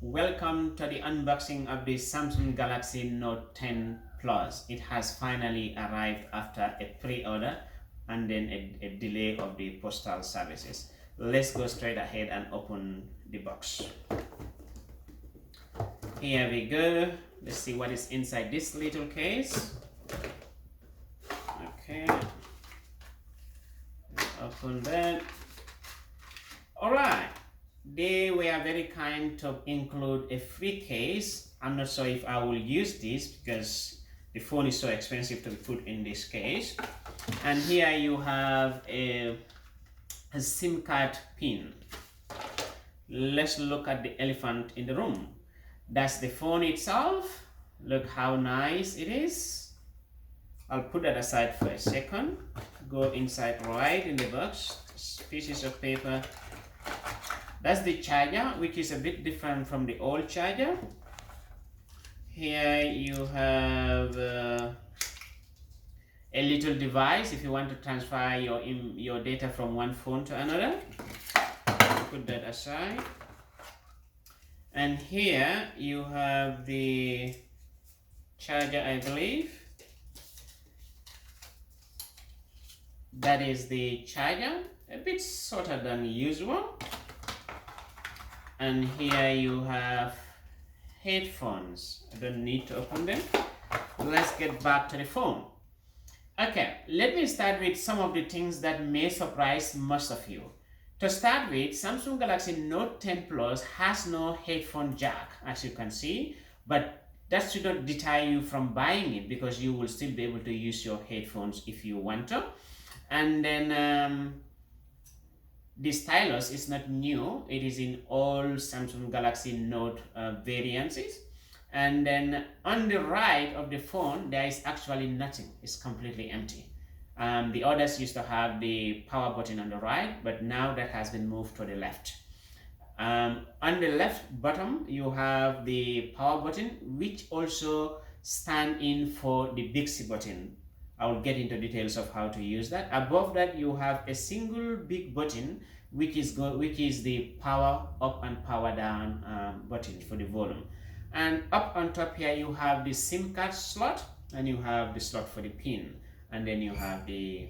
Welcome to the unboxing of the Samsung Galaxy Note 10 Plus. It has finally arrived after a pre-order and then a delay of the postal services. Let's go straight ahead and open the box. Here we go. Let's see what is inside this little case. Okay. Let's open that. Alright. They were very kind to include a free case. I'm not sure if I will use this because the phone is so expensive to put in this case. And here you have a SIM card pin. Let's look at the elephant in the room. That's the phone itself. Look how nice it is. I'll put that aside for a second. Go inside right in the box. Pieces of paper. That's the charger, which is a bit different from the old charger. Here you have a little device if you want to transfer your data from one phone to another. Put that aside. And here you have the charger, I believe. That is the charger, a bit shorter than usual. And here you have headphones. I don't need to open them. Let's get back to the phone. Okay, let me start with some of the things that may surprise most of you. To start with, Samsung Galaxy Note 10 Plus has no headphone jack, as you can see, but that should not deter you from buying it because you will still be able to use your headphones if you want to. And then the stylus is not new. It is in all Samsung Galaxy Note variants. And then on the right of the phone, there is actually nothing. It's completely empty. The others used to have the power button on the right, but now that has been moved to the left. On the left bottom, you have the power button, which also stands in for the Bixby button. I will get into details of how to use that. Above that, you have a single big button, which is the power up and power down button for the volume. And up on top here, you have the SIM card slot, and you have the slot for the pin, and then you have the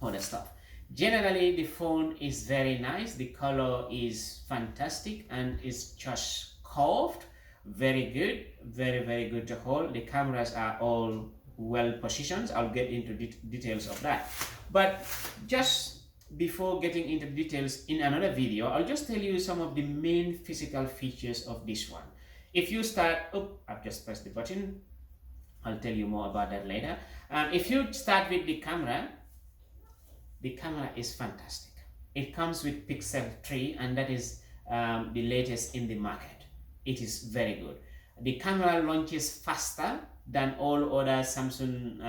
other stuff. Generally, the phone is very nice. The color is fantastic, and it's just curved. Very good, very good to hold. The cameras are all well positioned. I'll get into details of that, but just before getting into details in another video, I'll just tell you some of the main physical features of this one. If you start, I've just pressed the button. I'll tell you more about that later. If you start with the camera is fantastic. It comes with Pixel 3, and that is the latest in the market. It is very good. The camera launches faster than all other Samsung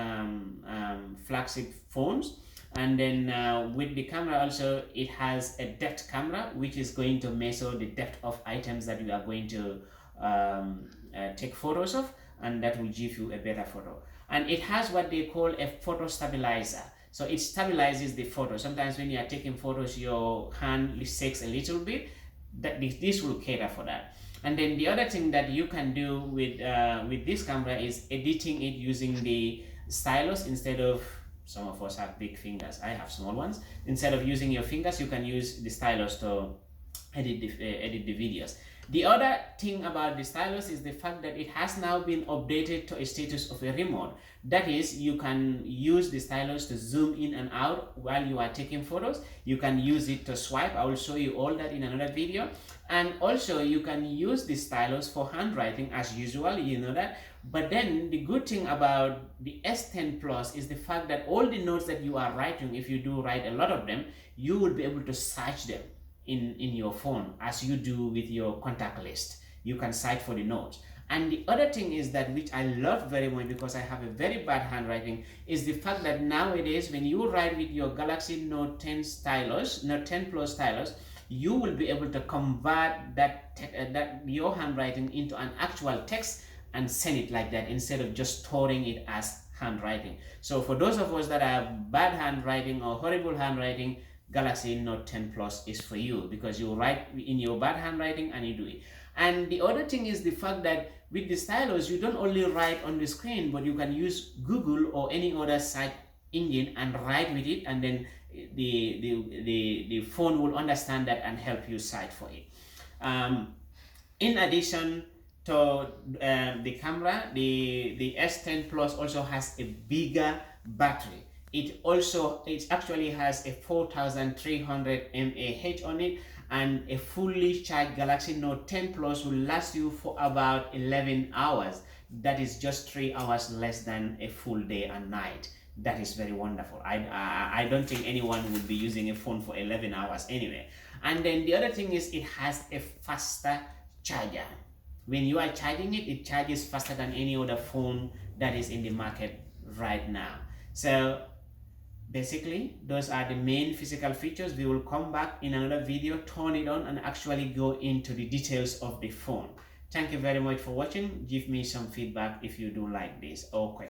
flagship phones, and then with the camera also, it has a depth camera, which is going to measure the depth of items that you are going to take photos of, and that will give you a better photo. And it has what they call a photo stabilizer, so it stabilizes the photo. Sometimes when you are taking photos, your hand shakes a little bit. That this will cater for that. And then the other thing that you can do with this camera is editing it using the stylus instead of, some of us have big fingers, I have small ones. Instead of using your fingers, you can use the stylus to edit the videos. The other thing about the stylus is the fact that it has now been updated to a status of a remote. That is, you can use the stylus to zoom in and out while you are taking photos. You can use it to swipe. I will show you all that in another video. And also, you can use the stylus for handwriting as usual, you know that. But then the good thing about the S10 Plus is the fact that all the notes that you are writing, if you do write a lot of them, you will be able to search them in your phone as you do with your contact list. You can search for the notes. And the other thing is that, which I love very much because I have a very bad handwriting, is the fact that nowadays when you write with your Galaxy Note 10 stylus, Note 10 Plus stylus, you will be able to convert that your handwriting into an actual text and send it like that instead of just storing it as handwriting. So for those of us that have bad handwriting or horrible handwriting, Galaxy Note 10 Plus is for you because you write in your bad handwriting and you do it. And the other thing is the fact that with the stylus, you don't only write on the screen, but you can use Google or any other search engine and write with it, and then the phone will understand that and help you search for it. In addition to the camera, the S10 Plus also has a bigger battery. It actually has a 4300 mAh on it, and a fully charged Galaxy Note 10 Plus will last you for about 11 hours. That is just 3 hours less than a full day and night. That is very wonderful. I don't think anyone would be using a phone for 11 hours anyway. And then the other thing is it has a faster charger. When you are charging it, it charges faster than any other phone that is in the market right now. So basically, those are the main physical features. We will come back in another video, turn it on, and actually go into the details of the phone. Thank you very much for watching. Give me some feedback if you do like this. Okay.